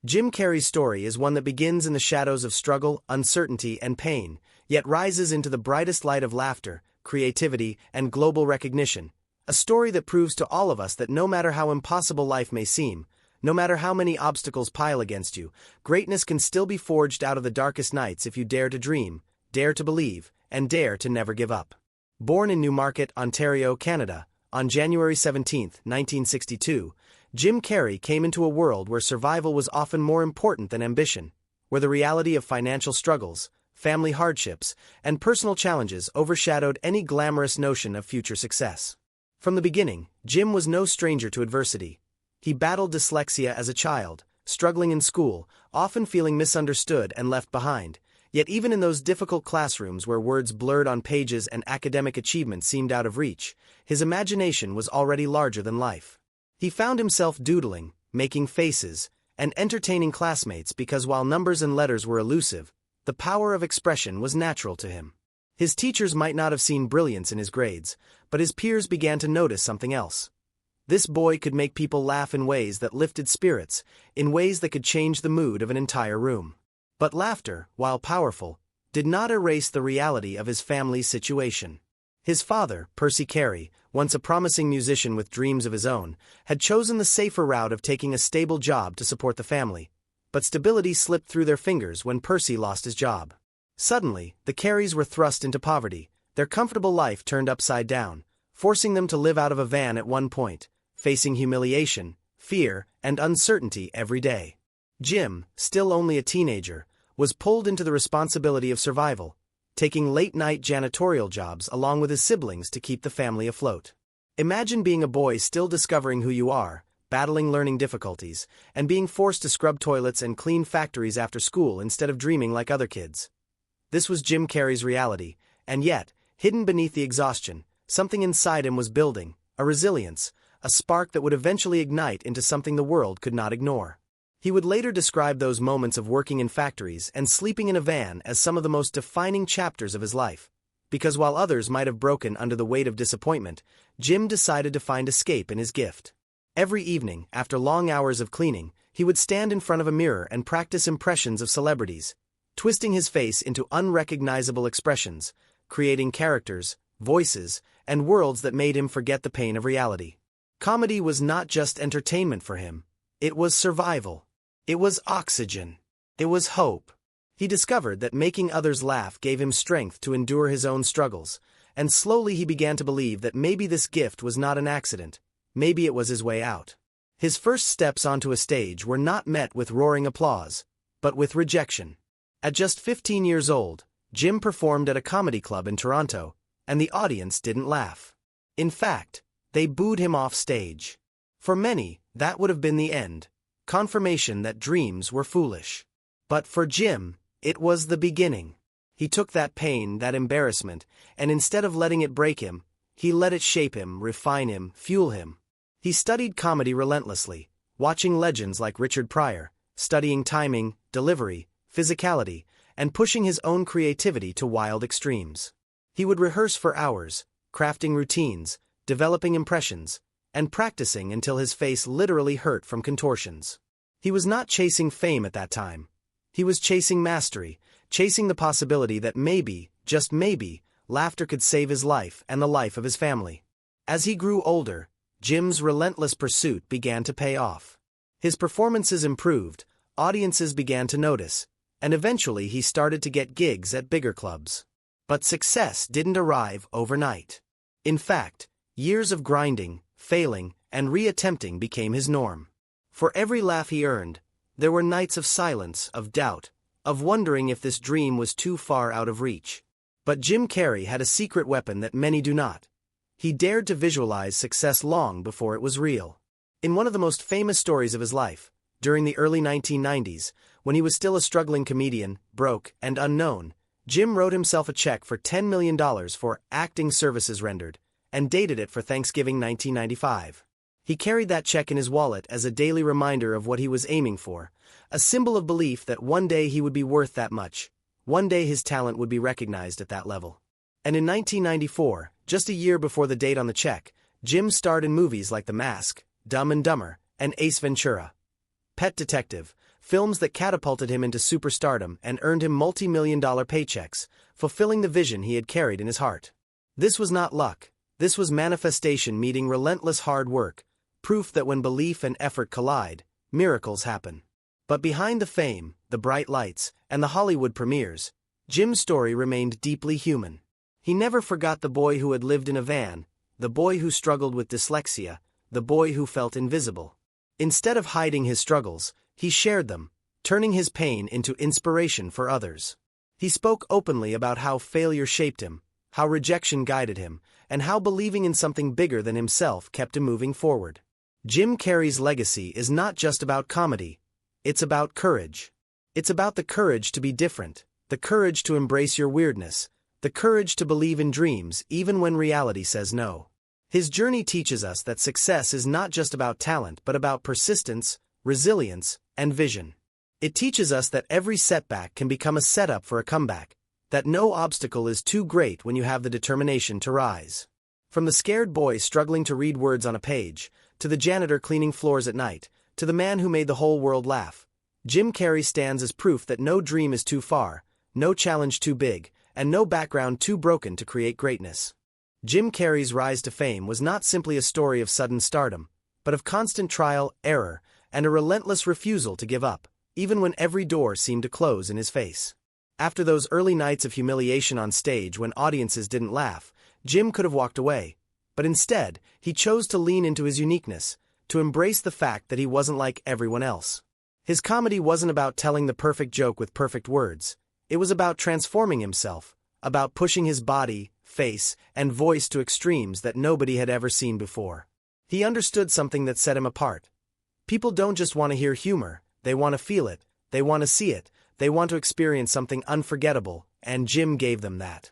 Jim Carrey's story is one that begins in the shadows of struggle, uncertainty, and pain, yet rises into the brightest light of laughter, creativity, and global recognition. A story that proves to all of us that no matter how impossible life may seem, no matter how many obstacles pile against you, greatness can still be forged out of the darkest nights if you dare to dream, dare to believe, and dare to never give up. Born in Newmarket, Ontario, Canada, on January 17, 1962, Jim Carrey came into a world where survival was often more important than ambition, where the reality of financial struggles, family hardships, and personal challenges overshadowed any glamorous notion of future success. From the beginning, Jim was no stranger to adversity. He battled dyslexia as a child, struggling in school, often feeling misunderstood and left behind. Yet even in those difficult classrooms where words blurred on pages and academic achievement seemed out of reach, his imagination was already larger than life. He found himself doodling, making faces, and entertaining classmates because while numbers and letters were elusive, the power of expression was natural to him. His teachers might not have seen brilliance in his grades, but his peers began to notice something else. This boy could make people laugh in ways that lifted spirits, in ways that could change the mood of an entire room. But laughter, while powerful, did not erase the reality of his family's situation. His father, Percy Carey, once a promising musician with dreams of his own, had chosen the safer route of taking a stable job to support the family. But stability slipped through their fingers when Percy lost his job. Suddenly, the Careys were thrust into poverty, their comfortable life turned upside down, forcing them to live out of a van at one point, facing humiliation, fear, and uncertainty every day. Jim, still only a teenager, was pulled into the responsibility of survival, taking late-night janitorial jobs along with his siblings to keep the family afloat. Imagine being a boy still discovering who you are, battling learning difficulties, and being forced to scrub toilets and clean factories after school instead of dreaming like other kids. This was Jim Carrey's reality, and yet, hidden beneath the exhaustion, something inside him was building, a resilience, a spark that would eventually ignite into something the world could not ignore. He would later describe those moments of working in factories and sleeping in a van as some of the most defining chapters of his life. Because while others might have broken under the weight of disappointment, Jim decided to find escape in his gift. Every evening, after long hours of cleaning, he would stand in front of a mirror and practice impressions of celebrities, twisting his face into unrecognizable expressions, creating characters, voices, and worlds that made him forget the pain of reality. Comedy was not just entertainment for him. It was survival. It was oxygen. It was hope. He discovered that making others laugh gave him strength to endure his own struggles, and slowly he began to believe that maybe this gift was not an accident, maybe it was his way out. His first steps onto a stage were not met with roaring applause, but with rejection. At just 15 years old, Jim performed at a comedy club in Toronto, and the audience didn't laugh. In fact, they booed him off stage. For many, that would have been the end, confirmation that dreams were foolish. But for Jim, it was the beginning. He took that pain, that embarrassment, and instead of letting it break him, he let it shape him, refine him, fuel him. He studied comedy relentlessly, watching legends like Richard Pryor, studying timing, delivery, physicality, and pushing his own creativity to wild extremes. He would rehearse for hours, crafting routines, developing impressions, and practicing until his face literally hurt from contortions. He was not chasing fame at that time. He was chasing mastery, chasing the possibility that maybe, just maybe, laughter could save his life and the life of his family. As he grew older, Jim's relentless pursuit began to pay off. His performances improved, audiences began to notice, and eventually he started to get gigs at bigger clubs. But success didn't arrive overnight. In fact, years of grinding, failing, and reattempting became his norm. For every laugh he earned, there were nights of silence, of doubt, of wondering if this dream was too far out of reach. But Jim Carrey had a secret weapon that many do not. He dared to visualize success long before it was real. In one of the most famous stories of his life, during the early 1990s, when he was still a struggling comedian, broke, and unknown, Jim wrote himself a check for $10 million for acting services rendered, and dated it for Thanksgiving 1995. He carried that check in his wallet as a daily reminder of what he was aiming for, a symbol of belief that one day he would be worth that much, one day his talent would be recognized at that level. And in 1994, just a year before the date on the check, Jim starred in movies like The Mask, Dumb and Dumber, and Ace Ventura. Pet Detective, films that catapulted him into superstardom and earned him multi-million-dollar paychecks, fulfilling the vision he had carried in his heart. This was not luck. This was manifestation meeting relentless hard work, proof that when belief and effort collide, miracles happen. But behind the fame, the bright lights, and the Hollywood premieres, Jim's story remained deeply human. He never forgot the boy who had lived in a van, the boy who struggled with dyslexia, the boy who felt invisible. Instead of hiding his struggles, he shared them, turning his pain into inspiration for others. He spoke openly about how failure shaped him, how rejection guided him, and how believing in something bigger than himself kept him moving forward. Jim Carrey's legacy is not just about comedy. It's about courage. It's about the courage to be different, the courage to embrace your weirdness, the courage to believe in dreams even when reality says no. His journey teaches us that success is not just about talent but about persistence, resilience, and vision. It teaches us that every setback can become a setup for a comeback, that no obstacle is too great when you have the determination to rise. From the scared boy struggling to read words on a page, to the janitor cleaning floors at night, to the man who made the whole world laugh, Jim Carrey stands as proof that no dream is too far, no challenge too big, and no background too broken to create greatness. Jim Carrey's rise to fame was not simply a story of sudden stardom, but of constant trial, error, and a relentless refusal to give up, even when every door seemed to close in his face. After those early nights of humiliation on stage when audiences didn't laugh, Jim could have walked away, but instead, he chose to lean into his uniqueness, to embrace the fact that he wasn't like everyone else. His comedy wasn't about telling the perfect joke with perfect words. It was about transforming himself, about pushing his body, face, and voice to extremes that nobody had ever seen before. He understood something that set him apart. People don't just want to hear humor, they want to feel it, they want to see it, they want to experience something unforgettable, and Jim gave them that.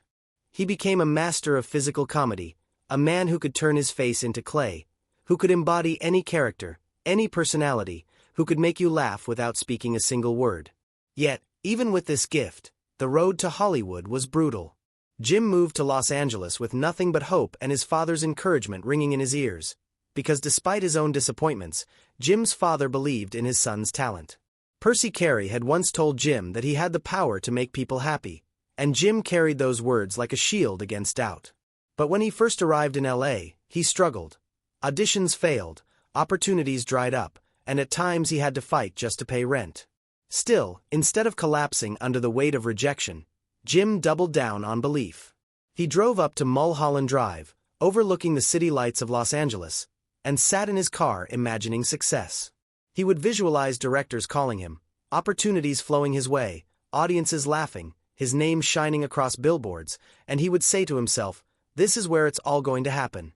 He became a master of physical comedy, a man who could turn his face into clay, who could embody any character, any personality, who could make you laugh without speaking a single word. Yet, even with this gift, the road to Hollywood was brutal. Jim moved to Los Angeles with nothing but hope and his father's encouragement ringing in his ears, because despite his own disappointments, Jim's father believed in his son's talent. Percy Carey had once told Jim that he had the power to make people happy, and Jim carried those words like a shield against doubt. But when he first arrived in LA, he struggled. Auditions failed, opportunities dried up, and at times he had to fight just to pay rent. Still, instead of collapsing under the weight of rejection, Jim doubled down on belief. He drove up to Mulholland Drive, overlooking the city lights of Los Angeles, and sat in his car imagining success. He would visualize directors calling him, opportunities flowing his way, audiences laughing, his name shining across billboards, and he would say to himself, "This is where it's all going to happen."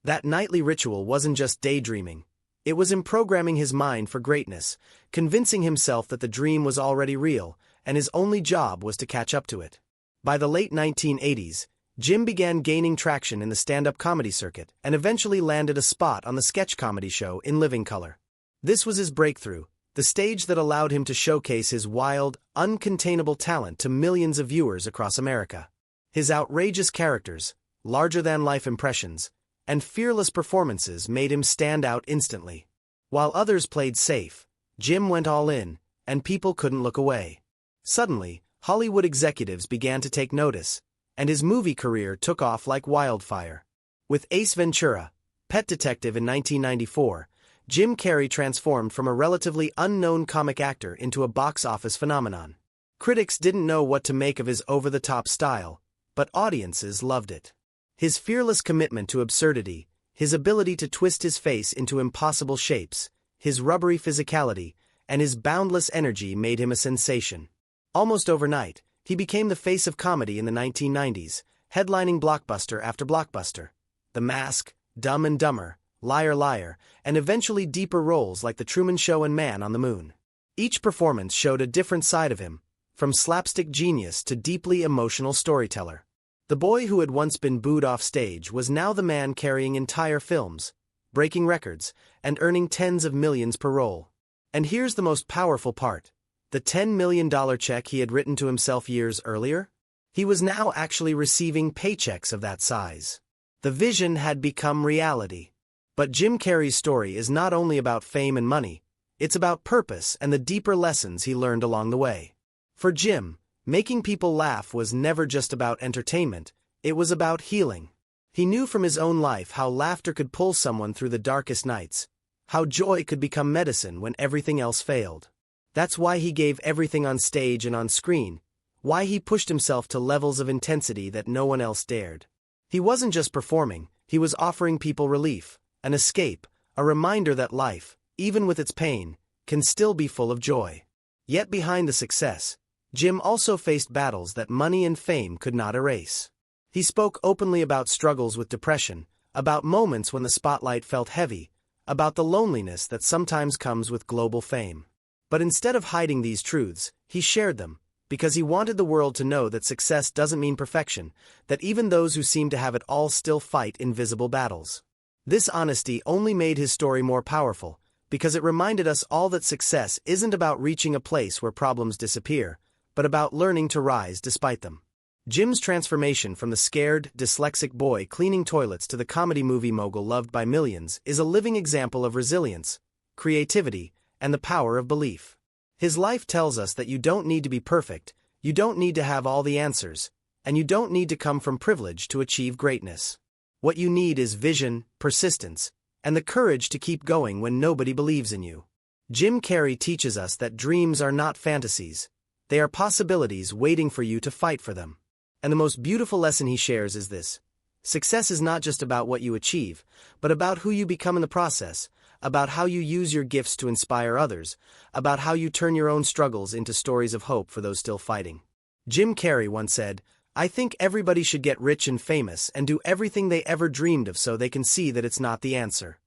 That nightly ritual wasn't just daydreaming. It was programming his mind for greatness, convincing himself that the dream was already real, and his only job was to catch up to it. By the late 1980s, Jim began gaining traction in the stand-up comedy circuit and eventually landed a spot on the sketch comedy show In Living Color. This was his breakthrough, the stage that allowed him to showcase his wild, uncontainable talent to millions of viewers across America. His outrageous characters, larger-than-life impressions, and fearless performances made him stand out instantly. While others played safe, Jim went all in, and people couldn't look away. Suddenly, Hollywood executives began to take notice, and his movie career took off like wildfire. With Ace Ventura, Pet Detective in 1994, Jim Carrey transformed from a relatively unknown comic actor into a box office phenomenon. Critics didn't know what to make of his over-the-top style, but audiences loved it. His fearless commitment to absurdity, his ability to twist his face into impossible shapes, his rubbery physicality, and his boundless energy made him a sensation. Almost overnight, he became the face of comedy in the 1990s, headlining blockbuster after blockbuster. The Mask, Dumb and Dumber, Liar Liar, and eventually deeper roles like The Truman Show and Man on the Moon. Each performance showed a different side of him, from slapstick genius to deeply emotional storyteller. The boy who had once been booed off stage was now the man carrying entire films, breaking records, and earning tens of millions per role. And here's the most powerful part. The $10 million check he had written to himself years earlier? He was now actually receiving paychecks of that size. The vision had become reality. But Jim Carrey's story is not only about fame and money, It's about purpose and the deeper lessons he learned along the way. For Jim, making people laugh was never just about entertainment, it was about healing. He knew from his own life how laughter could pull someone through the darkest nights, how joy could become medicine when everything else failed. That's why he gave everything on stage and on screen, why he pushed himself to levels of intensity that no one else dared. He wasn't just performing, he was offering people relief, an escape, a reminder that life, even with its pain, can still be full of joy. Yet behind the success, Jim also faced battles that money and fame could not erase. He spoke openly about struggles with depression, about moments when the spotlight felt heavy, about the loneliness that sometimes comes with global fame. But instead of hiding these truths, he shared them, because he wanted the world to know that success doesn't mean perfection, that even those who seem to have it all still fight invisible battles. This honesty only made his story more powerful, because it reminded us all that success isn't about reaching a place where problems disappear, but about learning to rise despite them. Jim's transformation from the scared, dyslexic boy cleaning toilets to the comedy movie mogul loved by millions is a living example of resilience, creativity, and the power of belief. His life tells us that you don't need to be perfect, you don't need to have all the answers, and you don't need to come from privilege to achieve greatness. What you need is vision, persistence, and the courage to keep going when nobody believes in you. Jim Carrey teaches us that dreams are not fantasies, they are possibilities waiting for you to fight for them. And the most beautiful lesson he shares is this: success is not just about what you achieve, but about who you become in the process, about how you use your gifts to inspire others, about how you turn your own struggles into stories of hope for those still fighting. Jim Carrey once said, "I think everybody should get rich and famous and do everything they ever dreamed of so they can see that it's not the answer."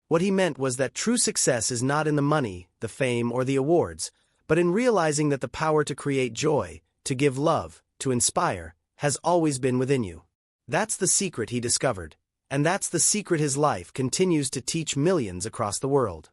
What he meant was that true success is not in the money, the fame, or the awards, but in realizing that the power to create joy, to give love, to inspire, has always been within you. That's the secret he discovered, and that's the secret his life continues to teach millions across the world.